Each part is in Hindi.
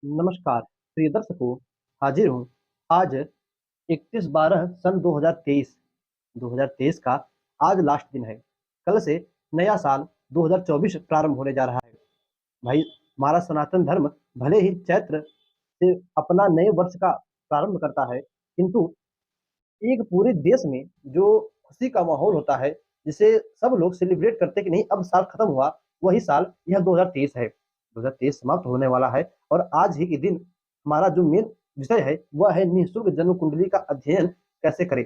नमस्कार प्रिय दर्शकों। हाजिर हूँ आज 31/12 सन 2023 का आज लास्ट दिन है। कल से नया साल 2024 प्रारंभ होने जा रहा है। भाई, हमारा सनातन धर्म भले ही चैत्र से अपना नए वर्ष का प्रारंभ करता है, किंतु एक पूरे देश में जो खुशी का माहौल होता है, जिसे सब लोग सेलिब्रेट करते हैं कि नहीं अब साल खत्म हुआ, वही साल यह 2023 है। 2023 समाप्त होने वाला है और आज ही के दिन हमारा जो मेन विषय है वह है निःशुल्क जन्म कुंडली का अध्ययन कैसे करें।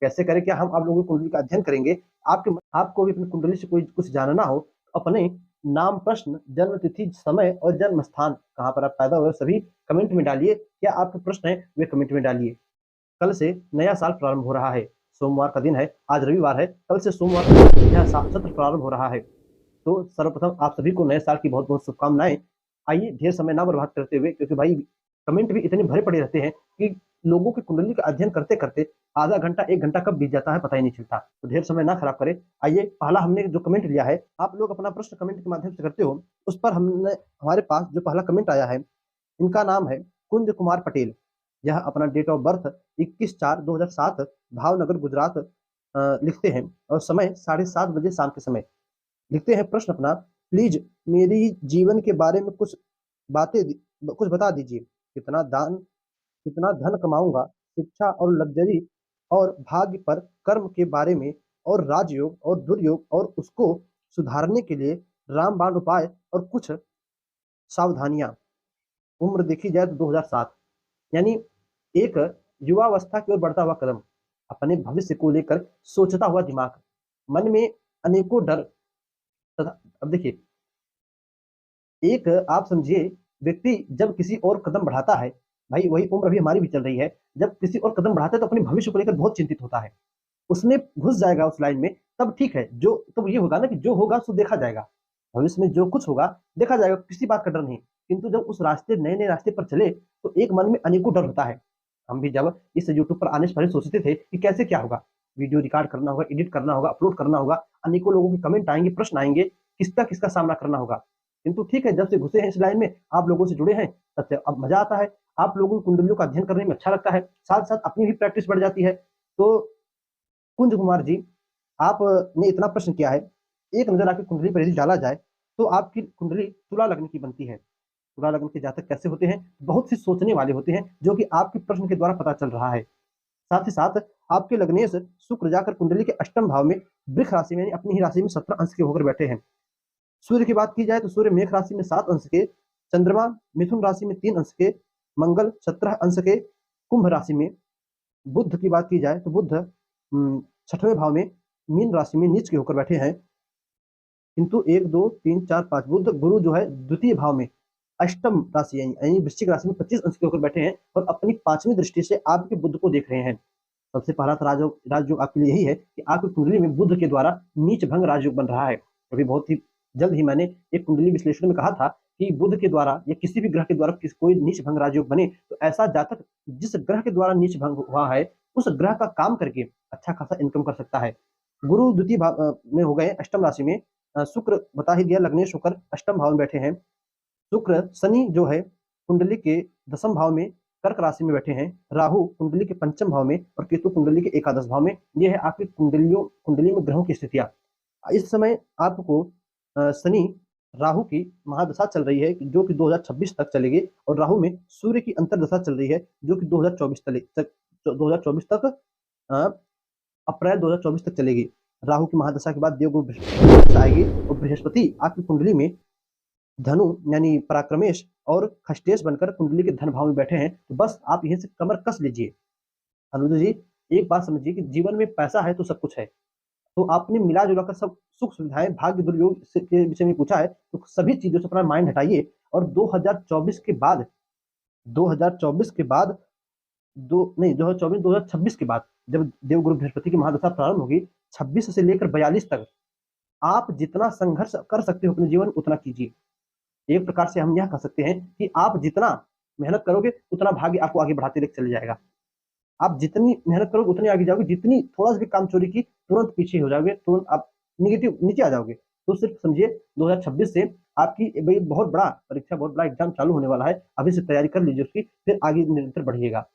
कैसे करें, क्या हम आप लोगों की कुंडली का अध्ययन करेंगे। आपको भी अपनी कुंडली से कोई कुछ जानना हो तो अपने नाम, प्रश्न, जन्म तिथि, समय और जन्म स्थान, कहाँ पर आप पैदा हुए, सभी कमेंट में डालिए। क्या आपके प्रश्न है वे कमेंट में डालिए। कल से नया साल प्रारंभ हो रहा है। सोमवार का दिन है, आज रविवार है, कल से सोमवार को यह सत्र प्रारंभ हो रहा है। तो सर्वप्रथम आप सभी को नए साल की बहुत बहुत शुभकामनाएं। आइए ढेर समय ना बर्बाद करते हुए, क्योंकि भाई कमेंट भी इतने भरे पड़े रहते हैं कि लोगों की कुंडली का अध्ययन करते करते आधा घंटा 1 घंटा कब बीत जाता है पता ही नहीं चलता। तो ढेर समय ना खराब करें। आइए, पहला हमने जो कमेंट लिया है, आप लोग अपना प्रश्न कमेंट के माध्यम से करते हो, उस पर हमने हमारे पास जो पहला कमेंट आया है, इनका नाम है कुंज कुमार पटेल। यह अपना date of birth 21/4/2007 Bhavnagar Gujarat लिखते हैं और समय 7:30 बजे शाम के समय लिखते हैं। प्रश्न अपना, प्लीज मेरी जीवन के बारे में बातें कुछ बता दीजिए। कितना धन कमाऊंगा, शिक्षा और लग्जरी और भाग्य पर, कर्म के बारे में और राजयोग और दुर्योग और उसको सुधारने के लिए रामबाण उपाय और कुछ सावधानियां। उम्र देखी जाए तो 2007, यानी एक युवावस्था की ओर बढ़ता हुआ कदम, अपने भविष्य को लेकर सोचता हुआ दिमाग, मन में अनेकों डर तथा अब देखिए, एक आप समझिए, व्यक्ति जब किसी और कदम बढ़ाता है, भाई वही उम्र अभी हमारी भी चल रही है, जब किसी और कदम बढ़ाता है तो अपने भविष्य को लेकर बहुत चिंतित होता है। उसमें घुस जाएगा उस लाइन में, तब ठीक है। जो तब ये होगा ना कि जो होगा सो देखा जाएगा। भविष्य में जो कुछ होगा देखा जाएगा, किसी बात का डर नहीं। किंतु जब उस रास्ते नए नए रास्ते पर चले तो एक मन में अनेकों डर होता है। हम भी जब इस यूट्यूब पर आने से पहले सोचते थे कि कैसे क्या होगा, वीडियो रिकॉर्ड करना होगा, एडिट करना होगा, अपलोड करना होगा, अनेकों लोगों के कमेंट आएंगे, प्रश्न आएंगे, किसका किसका सामना करना होगा। किंतु ठीक है, जब से घुसे हैं इस लाइन में, आप लोगों से जुड़े हैं, तब से अब मजा आता है। आप लोगों की कुंडलियों का अध्ययन करने में अच्छा लगता है, साथ साथ अपनी भी प्रैक्टिस बढ़ जाती है। तो कुंज कुमार जी, आपने इतना प्रश्न किया है, एक नजर आपकी कुंडली पर यदि डाला जाए तो आपकी कुंडली तुला लग्न की बनती है। तुला लग्न के जातक कैसे होते हैं, बहुत सी सोचने वाले होते हैं, जो कि आपके प्रश्न के द्वारा पता चल रहा है। साथ ही साथ आपके लग्नेश शुक्र जाकर कुंडली के अष्टम भाव में वृक्ष राशि में, यानी अपनी ही राशि में 17 अंश के होकर बैठे हैं। सूर्य की बात की जाए तो सूर्य मेष राशि में 7 अंश के, चंद्रमा मिथुन राशि में 3 अंश के, मंगल 17 अंश के कुंभ राशि में। बुध की बात की जाए तो बुध 6वें भाव में मीन राशि में नीच के होकर बैठे हैं। किंतु 1 2 3 4 5 बुध गुरु जो है द्वितीय भाव में अष्टम राशि यानी वृश्चिक राशि में 25 अंश के होकर बैठे हैं और अपनी 5वीं दृष्टि से आपके बुध को देख रहे हैं। सबसे पहला तो राजयोग आपके लिए यही है कि आपकी कुंडली में बुध के द्वारा नीच भंग राजयोग बन रहा है। अभी बहुत ही जल्द ही मैंने एक कुंडली विश्लेषण में कहा था कि बुध के द्वारा या किसी भी ग्रह के द्वारा कोई नीच भंग राजयोग बने तो ऐसा जातक जिस ग्रह के द्वारा नीच भंग हुआ है उस ग्रह का काम करके अच्छा खासा इनकम कर सकता है। गुरु द्वितीय भाव में हो गए अष्टम राशि में, शुक्र बता ही दिया लग्नेश होकर अष्टम भाव में बैठे हैं। शुक्र शनि जो है कुंडली के 10वें भाव में कर्क राशि में बैठे हैं। राहु कुंडली के 5वें भाव में और केतु कुंडली के एकादश भाव में। यह है आपकी कुंडली में ग्रहों की स्थितियां। इस समय आपको शनि राहु की महादशा चल रही है जो कि 2026 तक चलेगी और राहु में सूर्य की अंतरदशा चल रही है जो कि 2024 तक अप्रैल 2024 तक चलेगी। राहु की महादशा के बाद देवगुरु बृहस्पति आएगी और बृहस्पति आपकी कुंडली में धनु यानी पराक्रमेश और खष्टेश बनकर कुंडली के धन भाव में बैठे हैं। तो बस आप यहीं से कमर कस लीजिए। अनुज जी, एक बात समझिए कि जीवन में पैसा है तो सब कुछ है। तो आपने मिला जुला कर सब सुख सुविधाएं, भाग्य, दुर्योग के विषय में पूछा है, तो सभी चीजों से अपना माइंड हटाइए और 2024 के बाद 2024 के बाद दो नहीं 2024 2026 के बाद जब देवगुरु बृहस्पति की महादशा प्रारंभ होगी, 26 से लेकर 42 तक आप जितना संघर्ष कर सकते हो अपने जीवन उतना कीजिए। एक प्रकार से हम यह कह सकते हैं कि आप जितना मेहनत करोगे उतना भाग्य आपको आगे बढ़ाते लेकर चले जाएगा। आप जितनी मेहनत करोगे उतनी आगे जाओगे, जितनी थोड़ा सा भी काम चोरी की तुरंत पीछे हो जाओगे, तुरंत आप निगेटिव नीचे आ जाओगे। तो सिर्फ समझिए 2026 से आपकी भाई बहुत बड़ा परीक्षा, बहुत बड़ा एग्जाम चालू होने वाला है। अभी से तैयारी कर लीजिए उसकी, फिर आगे निरंतर बढ़िएगा।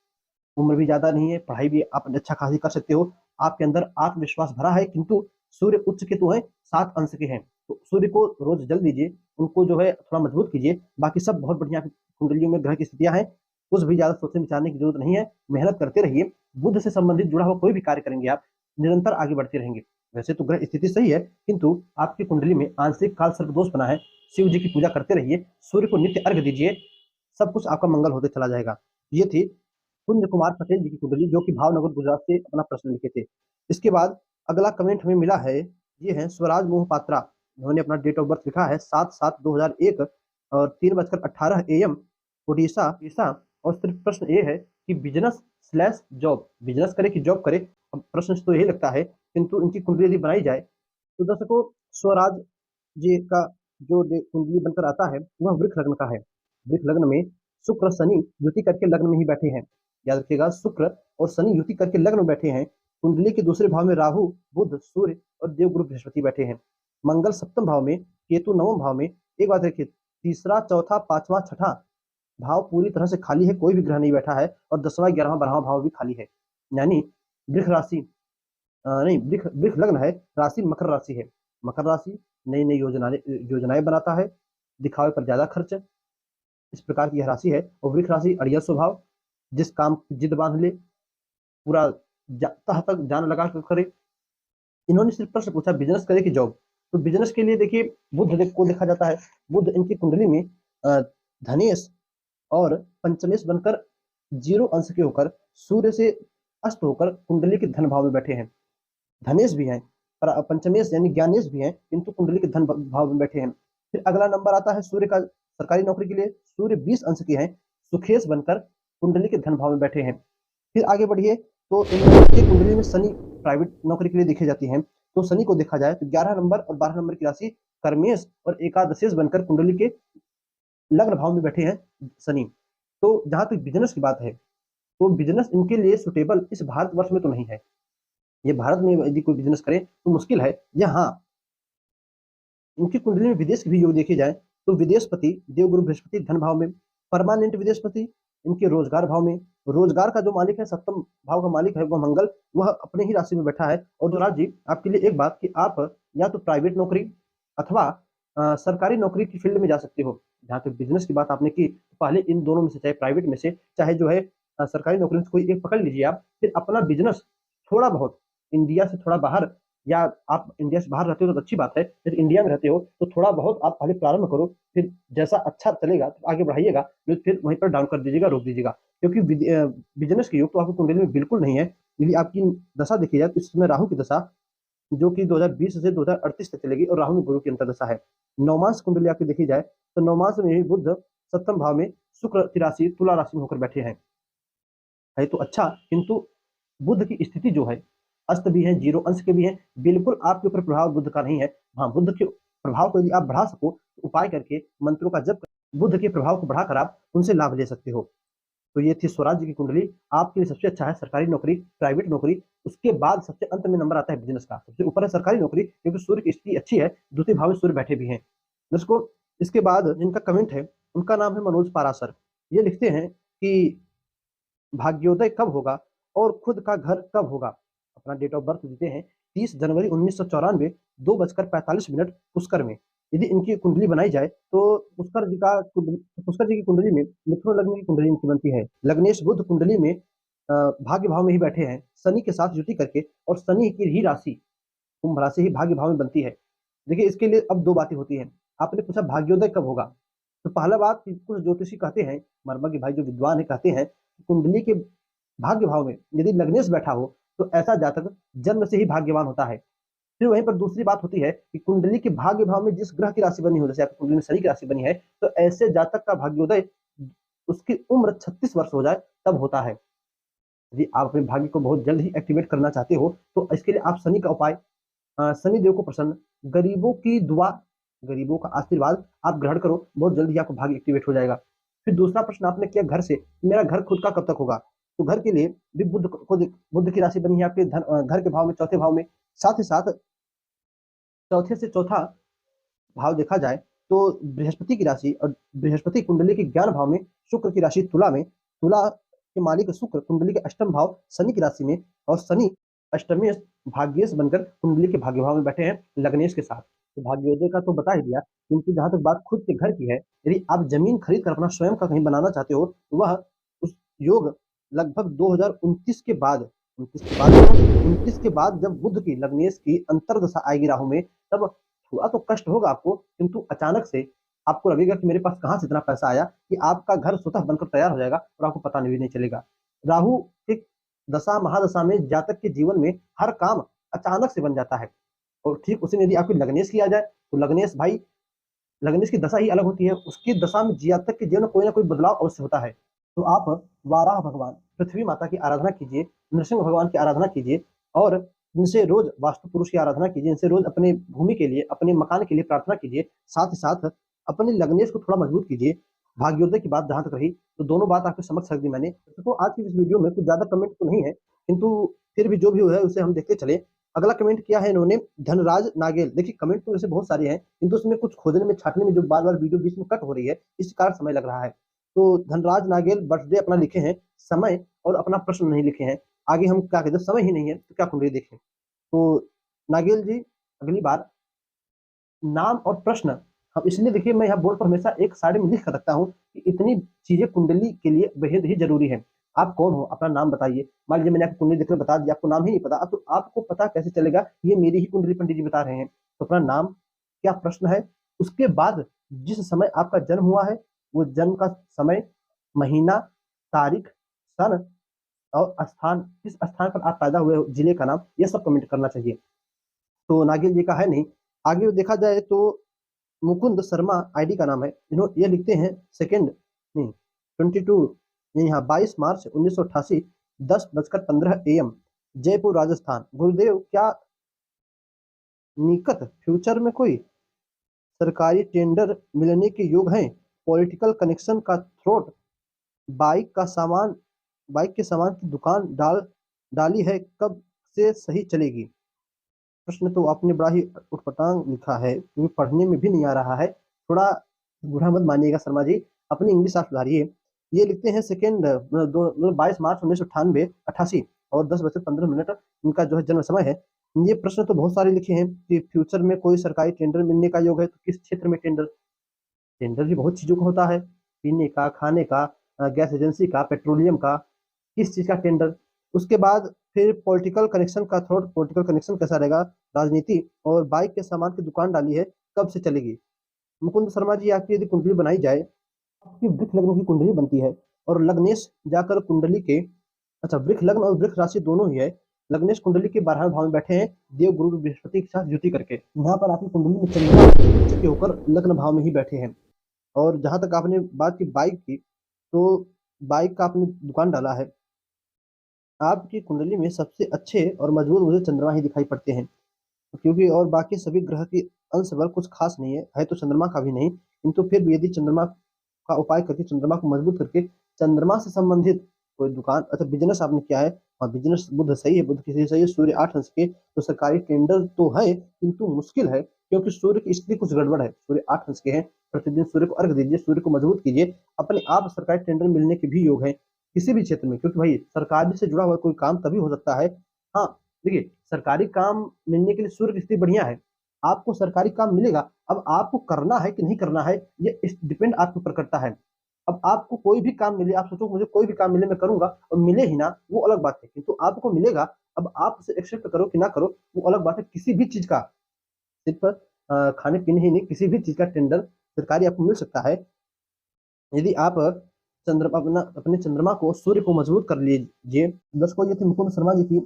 उम्र भी ज्यादा नहीं है, पढ़ाई भी आप अच्छा खासी कर सकते हो। आपके अंदर आत्मविश्वास भरा है, किंतु सूर्य उच्च केतु है, 7 अंश के हैं। तो सूर्य को रोज जल दीजिए, उनको जो है थोड़ा मजबूत कीजिए। बाकी सब बहुत बढ़िया कुंडलियों में ग्रह की स्थितियां हैं, कुछ भी ज्यादा सोचने विचारने की जरूरत नहीं है। मेहनत करते रहिए। बुद्ध से संबंधित जुड़ा हुआ कोई भी कार्य करेंगे आप, निरंतर आगे बढ़ते रहेंगे। वैसे तो ग्रह स्थिति सही है, किंतु आपकी कुंडली में आंशिक काल सर्प दोष बना है। शिव जी की पूजा करते रहिए, सूर्य को नित्य अर्घ दीजिए, सब कुछ आपका मंगल होते चला जाएगा। ये थी कुंज कुमार पटेल जी की कुंडली, जो कि भावनगर गुजरात से अपना प्रश्न लिखे थे। इसके बाद अगला कमेंट हमें मिला है, ये है स्वराज मोहपात्रा। उन्होंने अपना डेट ऑफ बर्थ लिखा है 7/7/2001 और 3:18 AM, उड़ीसा उड़ीसा। और सिर्फ प्रश्न ये है कि बिजनेस स्लैश जॉब, बिजनेस करे कि जॉब करे। अब प्रश्न से तो यही लगता है, किंतु इनकी कुंडली यदि बनाई जाए तो दर्शकों, स्वराज जी का जो कुंडली बनकर आता है वह वृक्ष लग्न का है। वृक्ष लग्न में शुक्र शनि युति करके लग्न में ही बैठे हैं। याद रखिएगा, शुक्र और शनि युति करके लग्न में बैठे हैं। कुंडली के दूसरे भाव में राहु, बुध, सूर्य और देवगुरु बृहस्पति बैठे हैं। मंगल सप्तम भाव में, केतु नवम भाव में। एक बात देखिए, तीसरा, चौथा, पांचवा, छठा भाव पूरी तरह से खाली है, कोई भी ग्रह नहीं बैठा है। और 10वां, 11वां, 12वां भाव भी खाली है। यानी वृक्ष राशि नहीं, वृक्ष वृक्ष लग्न है, राशि मकर राशि है। मकर राशि नई नई योजनाएं बनाता है, दिखावे पर ज्यादा खर्च, इस प्रकार की यह राशि है। और वृक्ष राशि अड़ियल स्वभाव, जिस काम की जिद बांध ले, पूरा तह तक जान लगा कर करे। इन्होंने सिर्फ प्रश्न पूछा बिजनेस करे कि जॉब। तो बिजनेस के लिए देखिए, बुध को देखा जाता है। बुध इनकी कुंडली में धनेश और पंचमेश बनकर 0 अंश के होकर सूर्य से अस्त होकर कुंडली के धन भाव में बैठे हैं। धनेश भी हैं, पर पंचमेश यानी ज्ञानेश भी हैं, किंतु कुंडली के धन भाव में बैठे हैं। फिर अगला नंबर आता है सूर्य का। सरकारी नौकरी के लिए सूर्य 20 अंश के हैं, सुखेश बनकर कुंडली के धन भाव में बैठे हैं। फिर आगे बढ़िए तो इनकी कुंडली में शनि प्राइवेट नौकरी के लिए देखे जाती हैं। तो शनि को देखा जाए तो 11 नंबर और 12 नंबर की राशि कर्मेश और एकादशेश बनकर कुंडली के लग्न भाव में बैठे हैं शनि। तो जहां तक बिजनेस की बात है, तो बिजनेस इनके लिए सुटेबल इस भारतवर्ष में तो नहीं है। ये भारत में यदि कोई बिजनेस करे तो मुश्किल है। या हाँ, इनकी कुंडली में विदेश के भी योग देखे जाए तो विदेशपति देवगुरु बृहस्पति धन भाव में, परमानेंट विदेशपति इनके रोजगार भाव में। रोजगार का जो मालिक है, सप्तम भाव का मालिक है वह मंगल, वह अपने ही राशि में बैठा है। और दुराज जी, आपके लिए एक बात कि आप या तो प्राइवेट नौकरी अथवा सरकारी नौकरी की फील्ड में जा सकते हो। जहाँ तक बिजनेस की बात आपने की, तो पहले इन दोनों में से, चाहे प्राइवेट में से चाहे जो है सरकारी नौकरी में कोई एक पकड़ लीजिए आप। फिर अपना बिजनेस थोड़ा बहुत इंडिया से थोड़ा बाहर, या आप इंडिया से बाहर रहते हो तो अच्छी बात है, फिर इंडिया में रहते हो तो थोड़ा बहुत आप पहले प्रारंभ करो, फिर जैसा अच्छा चलेगा तो आगे बढ़ाइएगा, फिर वहीं पर डाउन कर दीजिएगा, रोक दीजिएगा। क्योंकि बिजनेस के योग तो आपकी कुंडली में बिल्कुल नहीं है। यदि आपकी दशा देखी जाए तो इस समय राहु की दशा, जो कि 2020 से 2038 तक चलेगी, और राहु में गुरु की अंतर्दशा है। नौमांश कुंडली आपकी देखी जाए तो नौमांश में भी बुध सप्तम भाव में, शुक्र की राशि तुला राशि में होकर बैठे हैं। है तो अच्छा, किंतु बुध की स्थिति जो है, अस्त भी है, 0 अंश के भी है, बिल्कुल आपके ऊपर प्रभाव बुध का नहीं है। हाँ, बुध के प्रभाव को यदि आप बढ़ा सको तो उपाय करके, मंत्रों का जप कर बुध के प्रभाव को बढ़ाकर आप उनसे लाभ ले सकते हो। तो ये थी स्वराज जी की कुंडली। आपके लिए सबसे अच्छा है सरकारी नौकरी, प्राइवेट नौकरी। उसके बाद सबसे अंत में नंबर आता है बिजनेस का। सबसे ऊपर है सरकारी नौकरी, क्योंकि सूर्य की स्थिति अच्छी है, द्वितीय भाव में सूर्य बैठे भी हैं। दोस्तों, इसके बाद जिनका कमेंट है उनका नाम है मनोज पारासर। ये लिखते हैं कि भाग्योदय कब होगा और खुद का घर कब होगा। अपना डेट ऑफ बर्थ देते हैं 30 जनवरी 1994, 2:45 पुष्कर में। यदि इनकी कुंडली बनाई जाए तो पुष्कर जी की कुंडली में मिथुन लग्न की कुंडली इनकी बनती है। लग्नेश बुध कुंडली में भाग्य भाव में ही बैठे हैं, शनि के साथ युति करके, और शनि की ही राशि कुंभ राशि ही भाग्य भाव में बनती है। देखिए, इसके लिए अब दो बातें होती हैं। आपने पूछा भाग्योदय कब होगा, तो पहला बात कि कुछ ज्योतिषी कहते हैं, मर्मज्ञ भाई जो विद्वान है कहते हैं, कुंडली के भाग्य भाव में यदि लग्नेश बैठा हो तो ऐसा जातक जन्म से ही भाग्यवान होता है। फिर वहीं पर दूसरी बात होती है कि कुंडली के भाग्य भाव में जिस ग्रह की राशि बनी हो, जैसे आपकी कुंडली में शनि की राशि बनी है, तो ऐसे जातक का भाग्योदय उसकी उम्र 36 वर्ष हो जाए तब होता है। यदि आप अपने भाग्य को बहुत जल्द ही एक्टिवेट करना चाहते हो तो इसके लिए आप शनि का उपाय, शनि देव को प्रसन्न, गरीबों की दुआ, गरीबों का आशीर्वाद आप ग्रहण करो, बहुत जल्द ही आपका भाग्य एक्टिवेट हो जाएगा। फिर दूसरा प्रश्न आपने किया घर से, मेरा घर खुद का कब तक होगा। तो घर के लिए भी बुध की राशि बनी है आपके घर के भाव में, चौथे भाव में। साथ ही साथ चौथे से चौथा भाव देखा जाए तो बृहस्पति की राशि और बृहस्पति कुंडली के ज्ञान भाव में, शुक्र की राशि तुला में, तुला के मालिक शुक्र कुंडली के अष्टम भाव शनि की राशि में, और शनि अष्टमेश भाग्येश बनकर कुंडली के भाग्य भाव में बैठे हैं लग्नेश के साथ। तो भाग्योदय का तो बता ही दिया, किंतु जहां तक बात खुद के घर की है, यदि आप जमीन खरीद कर अपना स्वयं का कहीं बनाना चाहते हो तो वह उस योग लगभग 2029 के बाद, 29 के बाद जब बुध की लग्नेश की अंतर्दशा आएगी राहु में, तब थोड़ा तो कष्ट होगा आपको, किंतु अचानक से आपको लगेगा कि मेरे पास कहाँ से इतना पैसा आया, कि आपका घर स्वतः बनकर तैयार हो जाएगा और आपको पता भी नहीं चलेगा। राहु के दशा महादशा में जातक के जीवन में हर काम अचानक से बन जाता है। और ठीक उसी में यदि आपकी लग्नेश किया जाए तो लग्नेश भाई, लग्नेश की दशा ही अलग होती है, उसकी दशा में जातक के जीवन में कोई ना कोई बदलाव अवश्य होता है। तो आप वाराह भगवान, पृथ्वी माता की आराधना कीजिए, नृसिंह भगवान की आराधना कीजिए, और इनसे रोज वास्तु पुरुष की आराधना कीजिए, इनसे रोज अपने भूमि के लिए, अपने मकान के लिए प्रार्थना कीजिए। साथ ही साथ अपने लग्नेश को थोड़ा मजबूत कीजिए। भाग्योदय की बात जहां तक रही, तो दोनों बात आपके समक्ष रख दी मैंने। तो आज की इस वीडियो में कुछ ज्यादा कमेंट तो नहीं है, किंतु फिर भी जो भी है उसे हम देखते चले। अगला कमेंट किया है इन्होंने धनराज नागेल। देखिए कमेंट तो वैसे बहुत सारे हैं, किंतु उसमें कुछ खोजने में, छाटने में जो बार बार वीडियो बीच में कट हो रही है, इस कारण समय लग रहा है। तो धनराज नागेल बर्थडे अपना लिखे हैं, समय और अपना प्रश्न नहीं लिखे हैं। आगे हम क्या कहते हैं, समय ही नहीं है तो क्या कुंडली देखें। तो नागेल जी, अगली बार नाम और प्रश्न हम इसलिए, देखिए मैं यहाँ बोर्ड पर हमेशा एक साइड में लिख कर रखता हूँ कि इतनी चीजें कुंडली के लिए बेहद ही जरूरी है। आप कौन हो, अपना नाम बताइए। मान लीजिए मैंने आपकी कुंडली देखकर बता दिया, आपको नाम ही नहीं पता, अब तो आपको पता कैसे चलेगा ये मेरी ही कुंडली पंडित जी बता रहे हैं। तो अपना नाम, क्या प्रश्न है, उसके बाद जिस समय आपका जन्म हुआ है वो जन्म का समय, महीना, तारीख, सन और स्थान, किस स्थान पर आप पैदा हुए हो, जिले का नाम, ये सब कमेंट करना चाहिए। तो नागिल जी का है नहीं। आगे देखा जाए तो मुकुंद शर्मा आईडी का नाम है, इन्होंने ये लिखते हैं सेकेंड नहीं 22, ये यहाँ 22 मार्च 1988 10:15 AM जयपुर राजस्थान। गुरुदेव, क्या निकट फ्यूचर में कोई सरकारी टेंडर मिलने के योग हैं? पॉलिटिकल कनेक्शन का थ्रोट, बाइक का सामान, बाइक के सामान की दुकान डाली है, कब से सही चलेगी? प्रश्न तो आपने बड़ा ही उटपटांग लिखा है, क्योंकि पढ़ने में भी नहीं आ रहा है। थोड़ा बुरा मत मानिएगा शर्मा जी, अपनी इंग्लिश आप सुधारिए। ये लिखते हैं सेकेंड 22 मार्च 1998 और 10:15 इनका जो है जन्म समय है। ये प्रश्न तो बहुत सारे लिखे हैं कि फ्यूचर में कोई सरकारी टेंडर मिलने का योग है, तो किस क्षेत्र में टेंडर? टेंडर भी बहुत चीजों का होता है, पीने का, खाने का, गैस एजेंसी का, पेट्रोलियम का, किस चीज का टेंडर। उसके बाद फिर पॉलिटिकल कनेक्शन का थोड़ा, पॉलिटिकल कनेक्शन कैसा रहेगा, राजनीति, और बाइक के सामान की दुकान डाली है, कब से चलेगी? मुकुंद शर्मा जी, आपकी यदि कुंडली बनाई जाए, आपकी वृक्ष लग्न की कुंडली बनती है और लग्नेश जाकर कुंडली के, अच्छा वृक्ष लग्न और वृक्ष राशि दोनों ही है, लग्नेश कुंडली के 12वें भाव में बैठे हैं देव गुरु बृहस्पति के साथ युति करके। यहाँ पर आपकी कुंडली में चंद्रमा उच्च के होकर लग्न भाव में ही बैठे हैं। और जहां तक आपने बात की बाइक की, तो बाइक का आपने दुकान डाला है। आपकी कुंडली में सबसे अच्छे और मजबूत मुझे चंद्रमा ही दिखाई पड़ते हैं, क्योंकि और बाकी सभी ग्रह की अंश बल कुछ खास नहीं है तो चंद्रमा का भी नहीं, किंतु फिर भी यदि चंद्रमा का उपाय करके, चंद्रमा को मजबूत करके, चंद्रमा से संबंधित कोई दुकान, अच्छा बिजनेस आपने किया है, और बिजनेस बुध सही है, बुध की सही है, सूर्य 8 अंश के, तो सरकारी टेंडर तो है किंतु मुश्किल है, क्योंकि सूर्य की स्थिति कुछ गड़बड़ है। सूर्य 8 अंश के हैं, प्रतिदिन सूर्य को अर्घ दीजिए, सूर्य को मजबूत कीजिए, अपने आप सरकारी टेंडर मिलने के भी योग है किसी भी क्षेत्र में, क्योंकि भाई सरकार से जुड़ा हुआ कोई काम तभी हो सकता है। हाँ देखिए, सरकारी काम मिलने के लिए सूर्य की स्थिति बढ़िया है, आपको सरकारी काम मिलेगा। अब आपको करना है कि नहीं करना है, ये डिपेंड आपके ऊपर करता है। अब आपको कोई भी काम मिले, आप सोचो मुझे कोई भी काम मिले मैं करूंगा, और मिले ही ना, वो अलग बात है, किंतु आपको मिलेगा। अब आप उसे एक्सेप्ट करो कि ना करो, वो अलग बात है। किसी भी चीज का, सिर्फ खाने पीने ही नहीं, किसी भी चीज का टेंडर सरकारी आपको मिल सकता है, यदि आप चंद्रमा, अपने चंद्रमा को, सूर्य को मजबूत कर लीजिए। दर्शकों, ये थी मुकुंद शर्मा जी की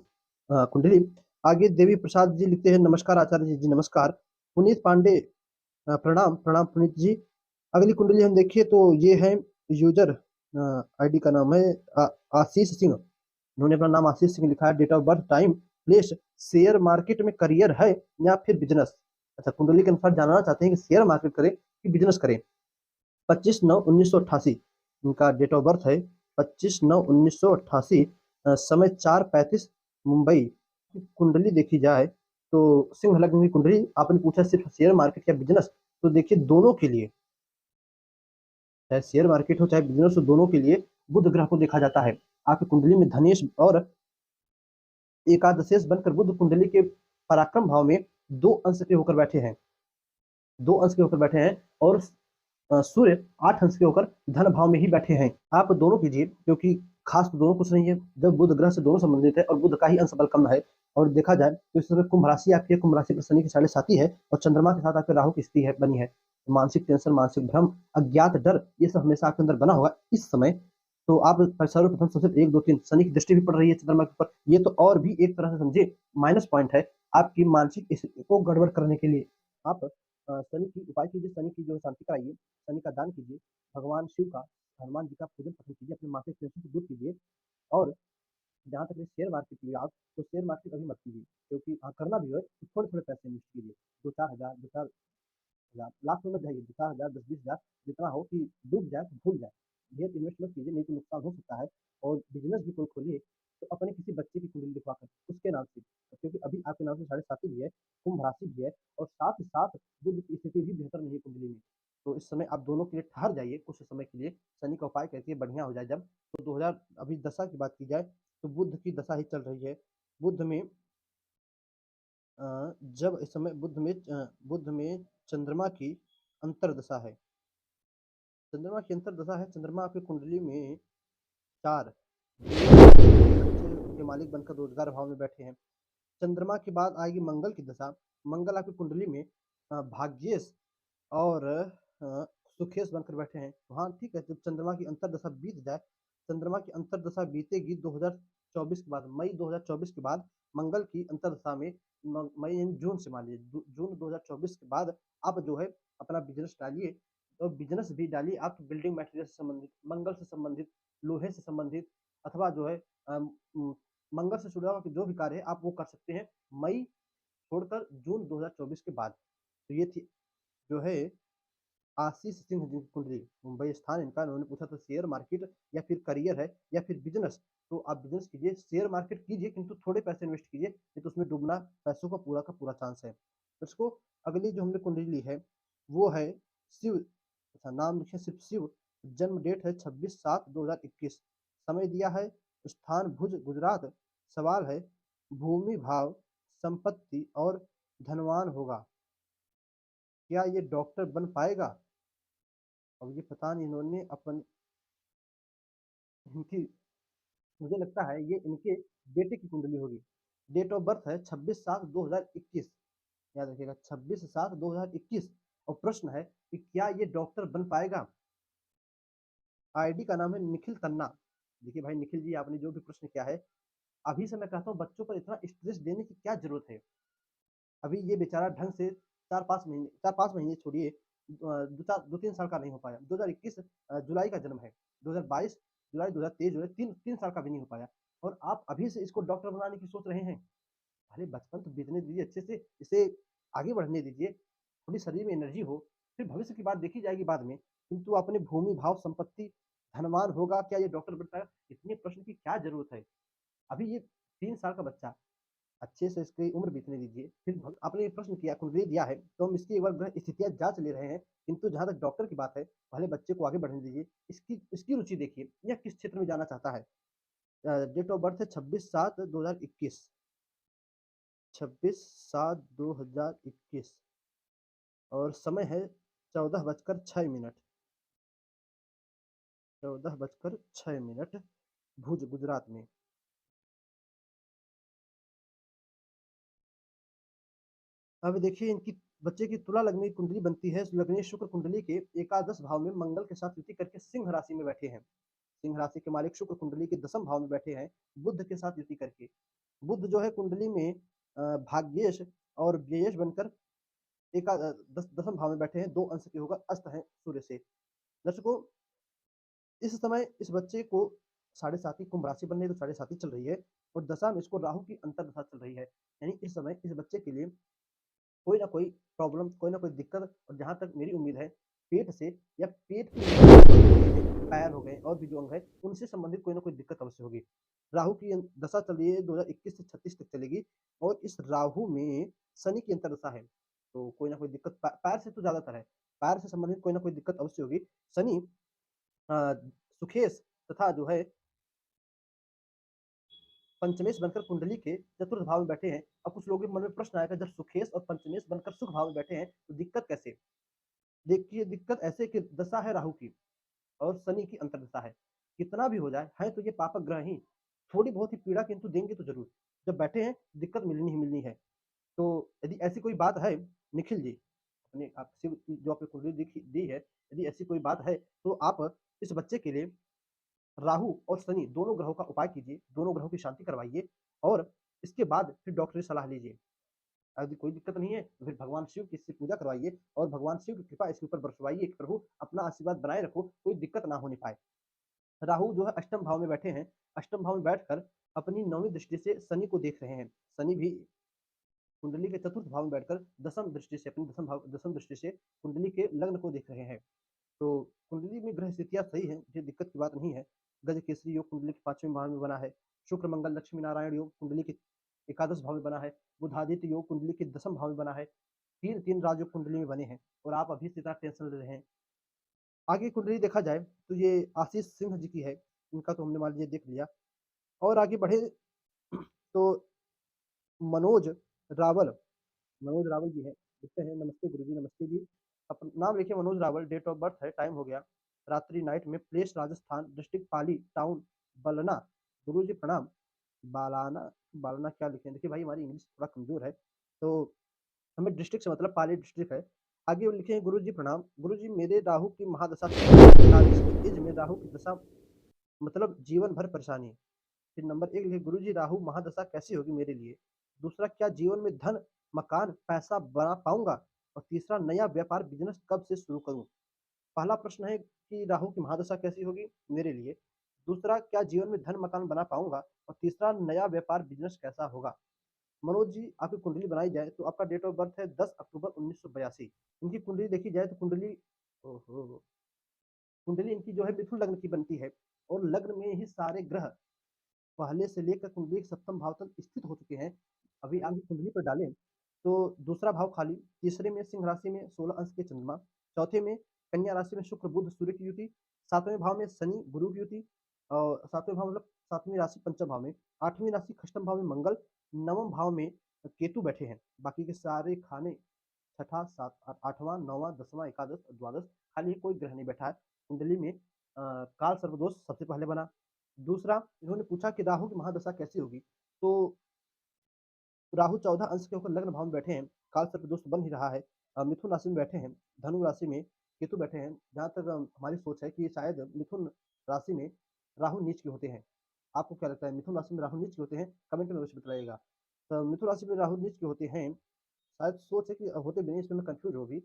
कुंडली। आगे देवी प्रसाद जी लिखते हैं, नमस्कार आचार्य जी, नमस्कार। पुनीत पांडे, प्रणाम प्रणाम पुनीत जी। अगली कुंडली हम देखिए तो ये है, यूजर आईडी का नाम है आशीष सिंह, उन्होंने अपना नाम आशीष सिंह लिखा है। Date of birth, time, place, share market में करियर है या फिर बिजनेस। अच्छा, कुंडली के अनुसार जानना चाहते हैं कि शेयर मार्केट करें कि बिजनेस करें। 25/9/1988 इनका डेट ऑफ बर्थ है। 25/9/1988, समय 4:35 मुंबई। कुंडली देखी जाए तो सिंह लग्न की कुंडली, आपने पूछा सिर्फ शेयर मार्केट या बिजनेस, तो देखिए दोनों के लिए, चाहे शेयर मार्केट हो चाहे बिजनेस हो, दोनों के लिए बुध ग्रह को देखा जाता है। आपकी कुंडली में धनेश और एकादशेश बनकर बुध कुंडली के पराक्रम भाव में 2 अंश के होकर बैठे हैं, 2 अंश के होकर बैठे हैं, और सूर्य 8 अंश के होकर धन भाव में ही बैठे हैं। आप दोनों कीजिए, क्योंकि खास तो दोनों कुछ नहीं है, जब बुध ग्रह से दोनों संबंधित है और बुध का ही अंश बल कम है। और देखा जाए तो इस समय कुंभ राशि आपकी है, कुंभ राशि पर शनि की 7.5 है और चंद्रमा के साथ आपके राहु की स्थिति है बनी है। मानसिक टेंशन, मानसिक भ्रम, अज्ञात डर, ये सब हमेशा आपके अंदर बना होगा इस समय। तो आप सर्वप्रथम सबसे 1 2 3 शनि की दृष्टि भी पड़ रही है चंद्रमा के ऊपर, ये तो और भी एक तरह से समझिए माइनस पॉइंट है आपकी मानसिक स्थिति को गड़बड़ करने के लिए। आप शनि की उपाय कीजिए, शनि की जो शांति कराइए, शनि का दान कीजिए, भगवान शिव का, हनुमान जी का पूजन पाठन कीजिए, अपने मानसिक टेंशन को दूर कीजिए। और जहाँ तक शेयर मार्केट की बात, तो शेयर मार्केट अभी मत कीजिए, क्योंकि करना भी हो तो थोड़े थोड़े पैसे इन्वेस्ट कीजिए, 2 4 हज़ार, 2 4 हज़ार, लाख में मत जाइए, 2 4 हज़ार, 10 20 हज़ार, जितना हो कि डूब जाए तो भूल जाए, ढेर इन्वेस्ट मत कीजिए, नहीं तो नुकसान हो सकता है। और बिजनेस भी कोई खोलिए तो अपने किसी बच्चे की कुंडली लिखवा कर उसके नाम से, क्योंकि अभी आपके नाम से 7.5 भी है, कुंभ राशि भी है, और साथ ही साथ बुध की स्थिति भी बेहतर नहीं है कुंडली में। तो इस समय आप दोनों के लिए ठहर जाइए कुछ समय के लिए, शनि का उपाय करके बढ़िया हो जाए जब। तो 2000 अभी दशा की बात की जाए तो बुध की दशा ही चल रही है। बुध में जब इस समय बुध में चंद्रमा की अंतर्दशा है, चंद्रमा की अंतर्दशा है, चंद्रमा आपकी कुंडली में 4 के मालिक बनकर रोजगार भाव में बैठे हैं। चंद्रमा के बाद आएगी मंगल की दशा, मंगल आपकी कुंडली में भाग्येश और सुखेश बनकर बैठे हैं। तो हाँ ठीक है, जब चंद्रमा की अंतर्दशा बीत जाए, चंद्रमा की अंतर्दशा बीतेगी 2024 के बाद, मई 2024 के बाद मंगल की अंतर्दशा में, मई जून से मान लीजिए जून 2024 के बाद आप जो है अपना बिजनेस डालिए, और बिजनेस भी डालिए आप बिल्डिंग मटेरियल से संबंधित, मंगल से संबंधित, लोहे से संबंधित, अथवा जो है मंगल से जुड़ा हुआ जो भी कार्य है आप वो कर सकते हैं मई छोड़कर जून 2024 के बाद। तो ये थी जो है आशीष सिंह जी की कुंडली, मुंबई स्थान इनका। उन्होंने पूछा था शेयर मार्केट या फिर करियर है या फिर बिजनेस, तो आप बिजनेस कीजिए, शेयर मार्केट कीजिए किंतु थोड़े पैसे इन्वेस्ट कीजिए, नहीं तो उसमें डूबना पैसों का पूरा चांस है। इसको अगली जो हमने कुंडली ली है वो है शिव, अच्छा नाम लिखे शिव शिव, जन्म डेट है 26/7/2021, समय दिया है स्थान भुज गुजरात, सवाल है भूमि भाव संपत्ति और धनवान होगा, क्या ये डॉक्टर बन पाएगा? अब ये पता नहीं इन्होंने अपन इनकी, मुझे लगता है ये इनके बेटे की कुंडली होगी। डेट ऑफ बर्थ है 26/7/2021, याद रखिएगा 26/7/2021। और प्रश्न है कि क्या ये डॉक्टर बन पाएगा? आईडी का नाम है निखिल तन्ना। देखिए भाई निखिल जी, आपने जो भी प्रश्न किया है, अभी से मैं कहता हूँ बच्चों पर इतना स्ट्रेस देने की क्या जरूरत है। अभी ये बेचारा ढंग से 4 5 महीने छोड़िए, 2 3 साल का नहीं हो पाया। 2021 जुलाई का जन्म है, 2022 जुलाई, 2023 जुलाई, तीन तीन साल का भी नहीं हो पाया, और आप अभी से इसको डॉक्टर बनाने की सोच रहे हैं। अरे बचपन तो बीतने दीजिए अच्छे से, इसे आगे बढ़ने दीजिए, थोड़ी शरीर में एनर्जी हो, फिर भविष्य की बात देखी जाएगी बाद में। किंतु अपने भूमि भाव संपत्ति, धनवान होगा, क्या ये डॉक्टर बन पाएगा, इतने प्रश्न की क्या जरूरत है। अभी ये 3 साल का बच्चा, अच्छे से इसकी उम्र बीतने दीजिए, फिर आपने ये प्रश्न किया, कुंडली दिया है, तो हम इसकी एक बार ग्रह स्थितियां जांच ले रहे हैं। किंतु जहां तक डॉक्टर की बात है, पहले बच्चे को आगे बढ़ने दीजिए, इसकी इसकी रुचि देखिए, यह किस क्षेत्र में जाना चाहता है। डेट ऑफ बर्थ है 26/7/2021, 26/7/2021, और समय है 14:06, 14:06 भुज गुजरात में। अब देखिए इनकी बच्चे की तुला लग्न की कुंडली बनती है, लग्न शुक्र कुंडली के एकादश भाव में मंगल के साथ युति करके सिंह राशि में बैठे हैं। सिंह राशि के मालिक शुक्र कुंडली के 10म भाव में बैठे हैं बुध के साथ युति करके। बुध जो है कुंडली में भाग्येश और व्ययेश बनकर दसम भाव में बैठे हैं, 2 अंश के होकर अस्त है सूर्य से। दर्शकों, इस समय इस बच्चे को 7.5 कुंभ राशि बनने, तो 7.5 चल रही है, और दशा में इसको राहु की अंतर्दशा चल रही है। यानी इस समय इस बच्चे के लिए कोई ना कोई प्रॉब्लम, कोई ना कोई दिक्कत, और जहां तक मेरी उम्मीद है पेट से, या पेट की पैर हो गए और भी जो अंग है उनसे संबंधित कोई ना कोई दिक्कत अवश्य होगी। राहु की दशा चल रही है 2021 से 36 तक चलेगी, और इस राहु में शनि की अंतर्दशा है। तो कोई ना कोई दिक्कत पैर से तो ज़्यादातर है, पैर से संबंधित कोई ना कोई दिक्कत अवश्य होगी। शनि सुखेश तथा जो है पंचमेश बनकर कुंडली के चतुर्थ भाव में बैठे हैं। अब कुछ लोगों के मन में प्रश्न आएगा, जब सुखेश और पंचमेश बनकर सुख भाव में बैठे हैं तो दिक्कत कैसे? देखिए दिक्कत ऐसे कि दशा है राहु की और शनि की अंतर्दशा है। कितना भी हो जाए है तो ये पापक ग्रह ही, थोड़ी बहुत ही पीड़ा किंतु देंगे तो जरूर। जब बैठे हैं दिक्कत मिलनी ही मिलनी है। तो यदि ऐसी कोई बात है निखिल जी, अपने आप जो आपने कुंडली दी है, यदि ऐसी कोई बात है तो आप इस बच्चे के लिए राहु और शनि दोनों ग्रहों का उपाय कीजिए, दोनों ग्रहों की शांति करवाइए और इसके बाद फिर डॉक्टरी सलाह लीजिए। यदि कोई दिक्कत नहीं है तो फिर भगवान शिव की इससे पूजा करवाइए और भगवान शिव की कृपा इसके ऊपर बरसवाइए कि प्रभु अपना आशीर्वाद बनाए रखो, कोई दिक्कत ना होने पाए। राहु जो है अष्टम भाव में बैठे हैं, अष्टम भाव में बैठकर अपनी नौवीं दृष्टि से शनि को देख रहे हैं। शनि भी कुंडली के चतुर्थ भाव में बैठकर दसम दृष्टि से अपनी दसम दृष्टि से कुंडली के लग्न को देख रहे हैं। तो कुंडली में ग्रह स्थितियां सही है, ये दिक्कत की बात नहीं है। गज केसरी योग कुंडली के पांचवें भाव में बना है। शुक्र मंगल लक्ष्मी नारायण योग कुंडली के एकादश भाव में बना है। बुधादित्य योग कुंडली के दसम भाव में बना है। तीन तीन राजयोग कुंडली में बने हैं और आप अभी से इतना टेंशन ले रहे हैं। आगे कुंडली देखा जाए तो ये आशीष सिंह जी की है, इनका तो हमने मान लीजिए देख लिया। और आगे बढ़े तो मनोज रावल, मनोज रावल जी है, लिखते हैं नमस्ते गुरु जी। नमस्ते जी, अपन नाम लिखिए Manoj Rawal, date of birth है, टाइम हो गया रात्रि नाइट में, place Rajasthan, district Pali, town Balna. Guru ji प्रणाम। बालाना, बालाना क्या लिखे? देखिए भाई हमारी इंग्लिश थोड़ा कमजोर है तो हमें डिस्ट्रिक्ट से मतलब पाली डिस्ट्रिक्ट है। आगे लिखे हैं गुरु जी प्रणाम। गुरु जी मेरे राहु की महादशा 40 एज में राहु की दशा, मतलब जीवन भर परेशानी। फिर नंबर एक लिखे गुरु जी राहु महादशा कैसी होगी मेरे लिए। दूसरा क्या जीवन में धन मकान पैसा बना पाऊंगा। और तीसरा नया व्यापार बिजनेस कब से शुरू करूं। पहला प्रश्न है कि राहु की महादशा कैसी होगी मेरे लिए। दूसरा क्या जीवन में धन मकान बना पाऊंगा। और तीसरा नया व्यापार बिजनेस कैसा होगा। मनोज जी आपकी कुंडली बनाई जाए तो आपका डेट ऑफ बर्थ है 10 अक्टूबर 1982। इनकी कुंडली देखी जाए तो कुंडली, ओहो, कुंडली इनकी जो है मिथुन लग्न की बनती है और लग्न में ही सारे ग्रह पहले से लेकर कुंडली के सप्तम भाव तक स्थित हो चुके हैं। अभी आप कुंडली पर डालें तो दूसरा भाव खाली, तीसरे में सिंह राशि में 16 अंश के चंद्रमा, चौथे में कन्या राशि में शुक्र बुध सूर्य की युति, सातवें भाव में शनि गुरु की युति, और सातवें भाव मतलब सातवीं राशि पंचम भाव में, आठवीं राशि खष्टम भाव में मंगल, नवम भाव में केतु बैठे हैं। बाकी के सारे खाने छठा सात आठवां नौवां दसवां एकादश द्वादश, खाली कोई ग्रह नहीं बैठा है कुंडली में। काल सर्वदोष सबसे पहले बना। दूसरा इन्होंने पूछा कि राहु की महादशा कैसी होगी, तो राहु 14 अंश के होकर लग्न भाव में बैठे हैं, काल सर्प दोष बन ही रहा है। मिथुन राशि में बैठे हैं, धनु राशि में केतु बैठे हैं। जहाँ तक हमारी सोच है कि शायद मिथुन राशि में राहु नीच के होते हैं। आपको क्या लगता है मिथुन राशि में राहु नीच के होते हैं? कमेंट में अवश्य बताइएगा। तो मिथुन राशि में राहु नीच के होते हैं, शायद सोच है कि होते भी नहीं, इसमें मैं कंफ्यूज हो भी।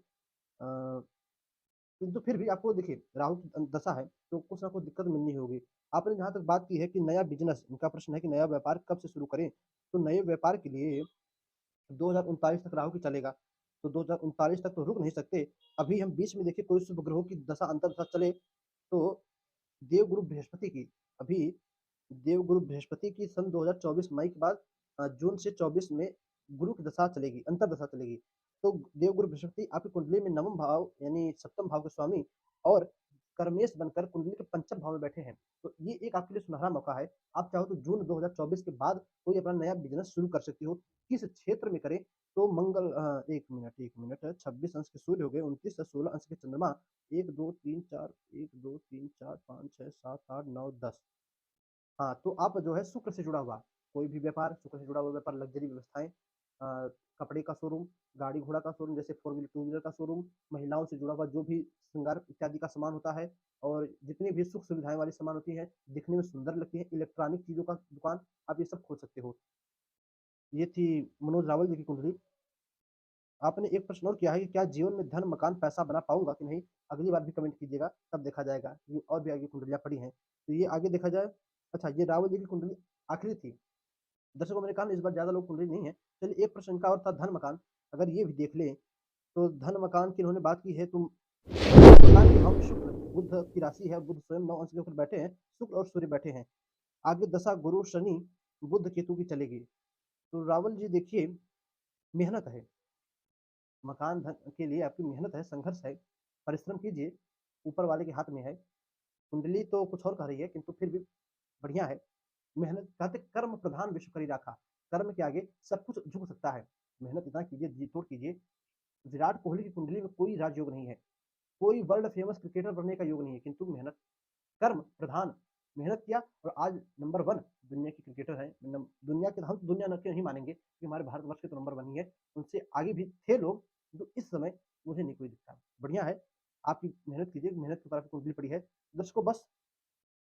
किंतु फिर भी आपको देखिए राहु की दशा है तो कुछ ना कुछ दिक्कत मिलनी होगी। आपने जहाँ तक बात की है कि नया बिजनेस, इनका प्रश्न है कि नया व्यापार कब से शुरू करें, तो नए व्यापार के लिए 2039 तक राहु की चलेगा, तो 2039 तक तो रुक नहीं सकते। अभी हम बीच में देखिए कोई शुभ ग्रहों की दशा अंतर दशा चले तो देवगुरु बृहस्पति की, अभी देवगुरु बृहस्पति की सन 2024 मई के बाद जून से 24 में गुरु की दशा चलेगी, अंतर दशा चलेगी। तो देवगुरु बृहस्पति आपकी कुंडली में नवम भाव यानी सप्तम भाव के स्वामी और कर्मेश बनकर कुंडली के पंचम भाव में बैठे हैं। तो ये एक आपके लिए सुनहरा मौका है। आप चाहो तो जून 2024 के बाद कोई अपना नया बिजनेस शुरू कर सकती हो। किस क्षेत्र में करें तो मंगल, एक मिनट 26 अंश के सूर्य हो गए, 29 से 16 अंश के चंद्रमा, 1 2 3 4 1 2 3 4 5 6 7 8 9 10। हाँ तो आप जो है शुक्र से जुड़ा हुआ कोई भी व्यापार, शुक्र से जुड़ा हुआ व्यापार, लग्जरी व्यवस्थाएं, कपड़े का शोरूम, गाड़ी घोड़ा का शोरूम जैसे फोर व्हीलर टू व्हीलर का शोरूम, महिलाओं से जुड़ा हुआ जो भी श्रृंगार इत्यादि का सामान होता है और जितनी भी सुख सुविधाएं वाली सामान होती है, दिखने में सुंदर लगती है, इलेक्ट्रॉनिक चीजों का दुकान, आप ये सब खोल सकते हो। ये थी मनोज रावल जी की कुंडली। आपने एक प्रश्न और किया है कि क्या जीवन में धन मकान पैसा बना पाऊंगा कि नहीं। अगली बार भी कमेंट कीजिएगा, तब देखा जाएगा। ये और भी आगे कुंडलियां पड़ी हैं तो ये आगे देखा जाए। अच्छा ये रावल जी की कुंडली आखिरी थी। दर्शकों मैंने कहा इस बार ज्यादा लोग कुंडली नहीं है। चलिए एक प्रश्न का और था धन मकान, अगर ये भी देख ले तो धन मकान की इन्होंने बात की है। तुम मकान की भाव शुक्र बुध की राशि है, बुध स्वयं 9 अंश के ऊपर बैठे हैं, शुक्र और सूर्य बैठे हैं। आगे दशा गुरु शनि बुध केतु की चलेगी। तो रावल जी देखिए मेहनत है, मकान धन के लिए आपकी मेहनत है, संघर्ष है, परिश्रम कीजिए, ऊपर वाले के हाथ में है। कुंडली तो कुछ और कह रही है, किंतु फिर भी बढ़िया है। मेहनत कहते कर्म प्रधान विश्व करी राखा, कर्म के आगे सब कुछ झुक सकता है। मेहनत इतना कीजिए, जी तोड़ कीजिए। विराट कोहली की कुंडली में कोई राजयोग नहीं है, कोई वर्ल्ड फेमस क्रिकेटर बनने का योग नहीं है, किंतु मेहनत कर्म प्रधान मेहनत किया और आज नंबर वन दुनिया के क्रिकेटर हैं। दुनिया के, हम तो दुनिया के नहीं मानेंगे कि हमारे भारतवर्ष के तो नंबर वन ही है, उनसे आगे भी थे लोग जो इस समय मुझे नहीं कोई दिखता। बढ़िया है, आपकी मेहनत कीजिए, मेहनत की तरफ कुंडली पड़ी है। दर्शकों बस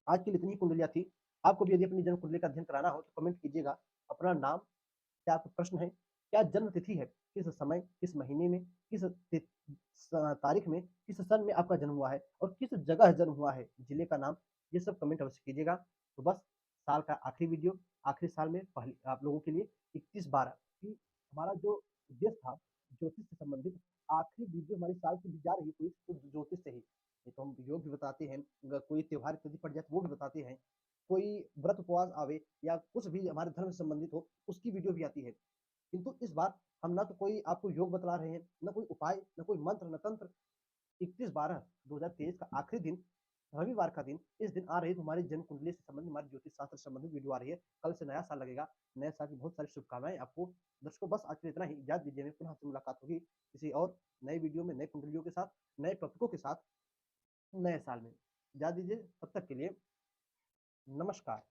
आज के लिए इतनी कुंडलियां थी। आपको भी यदि अपनी जन्म कुंडली का अध्ययन कराना हो तो कमेंट कीजिएगा अपना नाम, क्या आपका प्रश्न है, क्या जन्म तिथि है, किस समय, किस महीने में, किस तारीख में, किस सन में आपका जन्म हुआ है और किस जगह जन्म हुआ है, जिले का नाम, ये सब कमेंट अवश्य कीजिएगा। तो बस साल का आखिरी वीडियो, आखिरी साल में पहली आप लोगों के लिए 21/12 की हमारा जो उद्देश्य था ज्योतिष से संबंधित आखिरी वीडियो हमारी साल की भी जा रही है, तो ज्योतिष से ही। ये तो हम योग भी बताते हैं, कोई त्योहार इत्यादि पड़ जाए तो वो भी बताते हैं, कोई व्रत उपवास आवे या कुछ भी हमारे धर्म से संबंधित हो उसकी वीडियो भी आती है। किंतु इस बार हम ना तो कोई आपको योग बतला रहे हैं, न कोई उपाय, न कोई मंत्र, न तंत्र। 21/12/2023 का आखिरी दिन, रविवार का दिन, इस दिन आ रही है हमारी जन्म कुंडली से संबंधित, हमारी ज्योतिष शास्त्र से संबंधित वीडियो आ रही है। कल से नया साल लगेगा, नए साल की बहुत सारी शुभकामनाएं आपको। दर्शकों बस आज के लिए इतना ही, इजाजत दीजिए, हमें पुनः से मुलाकात होगी किसी और नए वीडियो में, नए कुंडलियों के साथ, नए टॉपिकों के साथ, नए साल में। इजाजत दीजिए, तब तक के लिए नमस्कार।